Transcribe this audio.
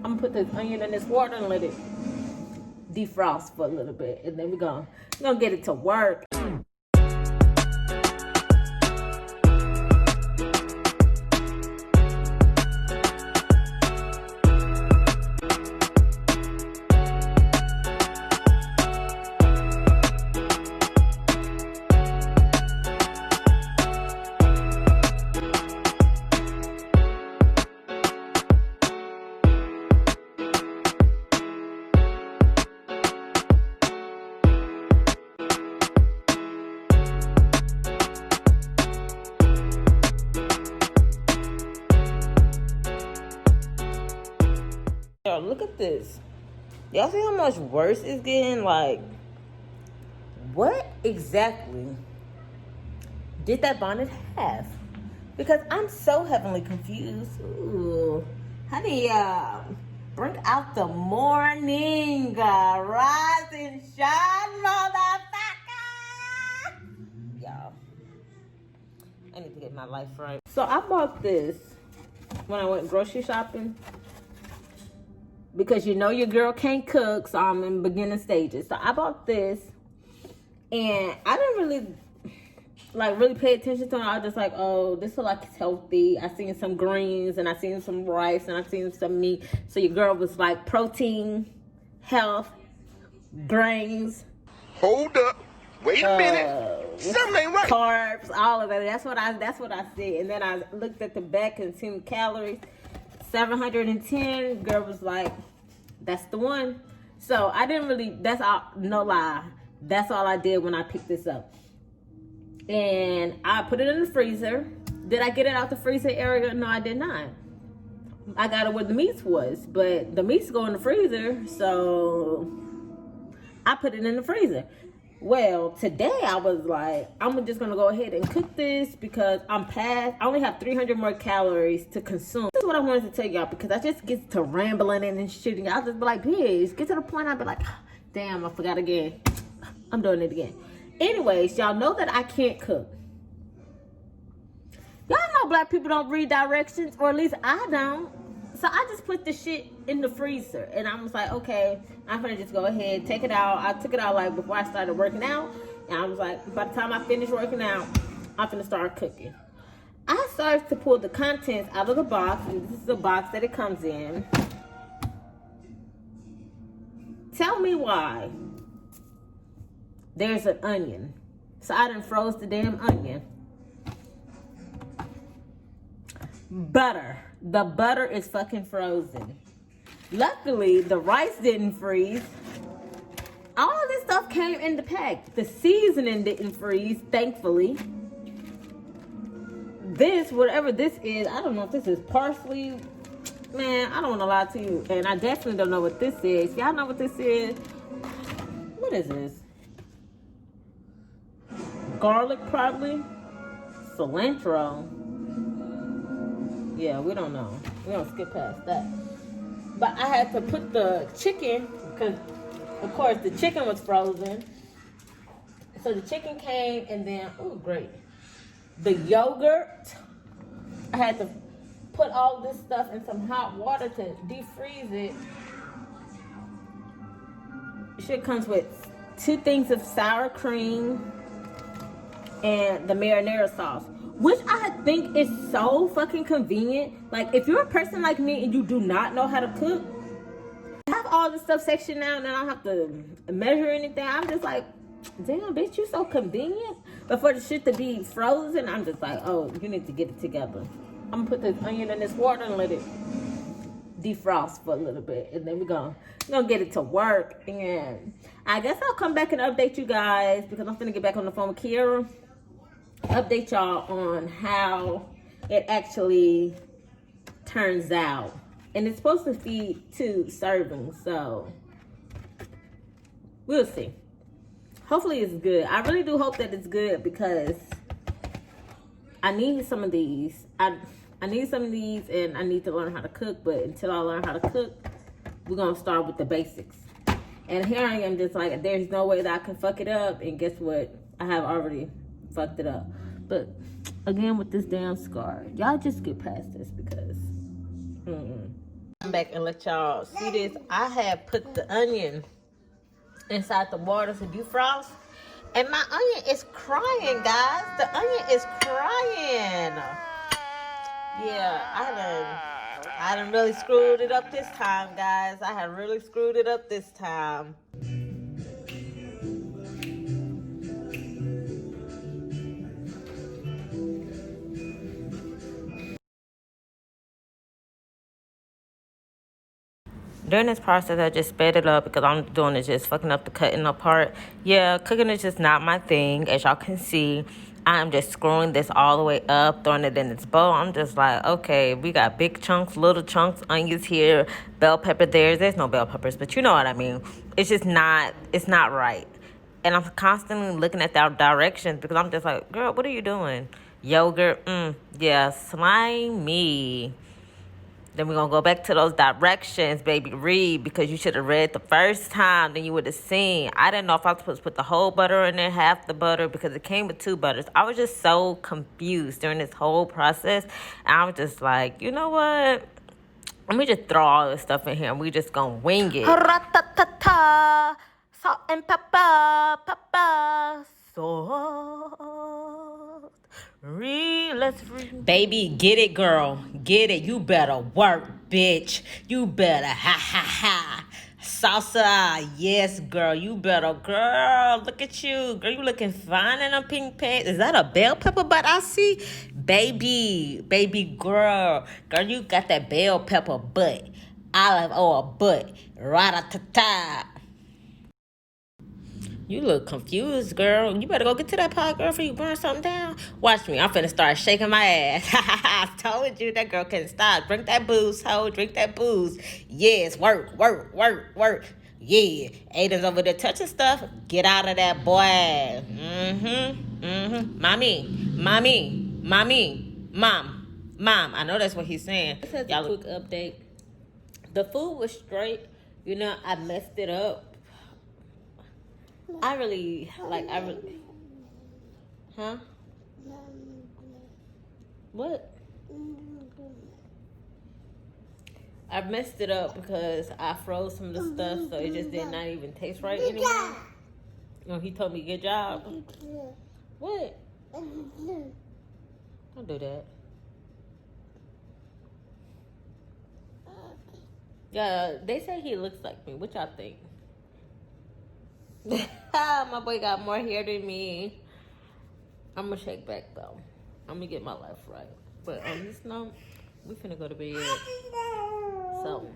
I'm gonna put this onion in this water and let it defrost for a little bit, and then we're gonna get it to work. Yo, look at this. Y'all see how much worse it's getting? Like, what exactly did that bonnet have? Because I'm so heavily confused. Ooh, honey, bring out the morning, rise and shine, motherfucker. Y'all, I need to get my life right. So I bought this when I went grocery shopping, because you know your girl can't cook, so I'm in beginning stages. So I bought this, and I didn't really pay attention to it. I was just like, oh, this looks like it's healthy. I seen some greens, and I seen some rice, and I seen some meat. So your girl was like protein, health, grains. Hold up. Wait a minute. Something ain't right. Carbs, all of that. That's what I said. And then I looked at the back and seen calories. 710. Girl was like, that's the one. So I didn't really, that's all, no lie, that's all I did when I picked this up. And I put it in the freezer. Did I get it out the freezer area? No, I did not. I got it where the meats was, but the meats go in the freezer, so I put it in the freezer. Well, today I was like, I'm just gonna go ahead and cook this because I only have 300 more calories to consume. This is what I wanted to tell y'all, because I just get to rambling and shooting. I'll just be like, bitch, get to the point. I'll be like, damn, I forgot again. I'm doing it again. Anyways, y'all know that I can't cook. Y'all know black people don't read directions, or at least I don't. So I just put the shit in the freezer, and I was like, okay, I'm gonna just go ahead, take it out. I took it out like before I started working out, and I was like, by the time I finish working out, I'm gonna start cooking. I started to pull the contents out of the box, and this is the box that it comes in. Tell me why there's an onion. So I done froze the damn onion. Butter. The butter is fucking frozen. Luckily, the rice didn't freeze. All of this stuff came in the pack. The seasoning didn't freeze, thankfully. This, whatever this is, I don't know if this is parsley. Man, I don't want to lie to you. And I definitely don't know what this is. Y'all know what this is? What is this? Garlic, probably. Cilantro. Yeah, we don't know. We're going to skip past that. But I had to put the chicken, because, of course, the chicken was frozen. So the chicken came, and then, oh, great. The yogurt. I had to put all this stuff in some hot water to defreeze it. Shit comes with 2 things of sour cream and the marinara sauce, which I think is so fucking convenient. Like, if you're a person like me and you do not know how to cook, I have all this stuff sectioned out and I don't have to measure anything. I'm just like, damn, bitch, you so convenient. But for the shit to be frozen, I'm just like, oh, you need to get it together. I'm gonna put this onion in this water and let it defrost for a little bit, and then we're gonna get it to work. And I guess I'll come back and update you guys, because I'm gonna get back on the phone with Kiera. Update y'all on how it actually turns out. And it's supposed to feed 2 servings, so we'll see. Hopefully it's good. I really do hope that it's good, because I need some of these. I need some of these, and I need to learn how to cook. But until I learn how to cook, we're gonna start with the basics. And here I am, just like, there's no way that I can fuck it up. And guess what? I have already fucked it up. But again, with this damn scar, y'all just get past this, because Come back and let y'all see this. I have put the onion inside the water to defrost, and my onion is crying, guys. The onion is crying. Yeah, I done really screwed it up this time, guys. I have really screwed it up this time. During this process, I just sped it up because all I'm doing is just fucking up the cutting apart. Yeah, cooking is just not my thing. As y'all can see, I'm just screwing this all the way up, throwing it in its bowl. I'm just like, okay, we got big chunks, little chunks, onions here, bell pepper there. There's no bell peppers, but you know what I mean. It's just not, it's not right. And I'm constantly looking at that directions because I'm just like, girl, what are you doing? Yogurt, yeah, slimy. Then we're going to go back to those directions, baby. Read, because you should have read the first time. Then you would have seen. I didn't know if I was supposed to put the whole butter in there, half the butter, because it came with 2 butters. I was just so confused during this whole process. And I was just like, you know what? Let me just throw all this stuff in here, and we just going to wing it. Ra-ta-ta-ta. Salt and pepper, salt. Baby, get it, girl. Get it. You better work, bitch. You better ha. Salsa, yes, girl. You better, girl. Look at you. Girl, you looking fine in a pink pants. Is that a bell pepper butt I see? Baby girl. Girl, you got that bell pepper butt. Olive oil butt. Ra-ta-ta-ta. You look confused, girl. You better go get to that pot, girl, before you burn something down. Watch me. I'm finna start shaking my ass. I told you that girl couldn't stop. Drink that booze, ho. Drink that booze. Yes, work. Yeah. Aiden's over there touching stuff. Get out of that, boy. Mommy. Mom. I know that's what he's saying. This is a quick update. The food was straight. You know, I messed it up. Huh? What? I messed it up because I froze some of the stuff, so it just did not even taste right anymore. No, he told me good job. What? Don't do that. Yeah, they say he looks like me. What y'all think? My boy got more hair than me. I'm gonna shake back though. I'm gonna get my life right. But on this note, we finna go to bed. So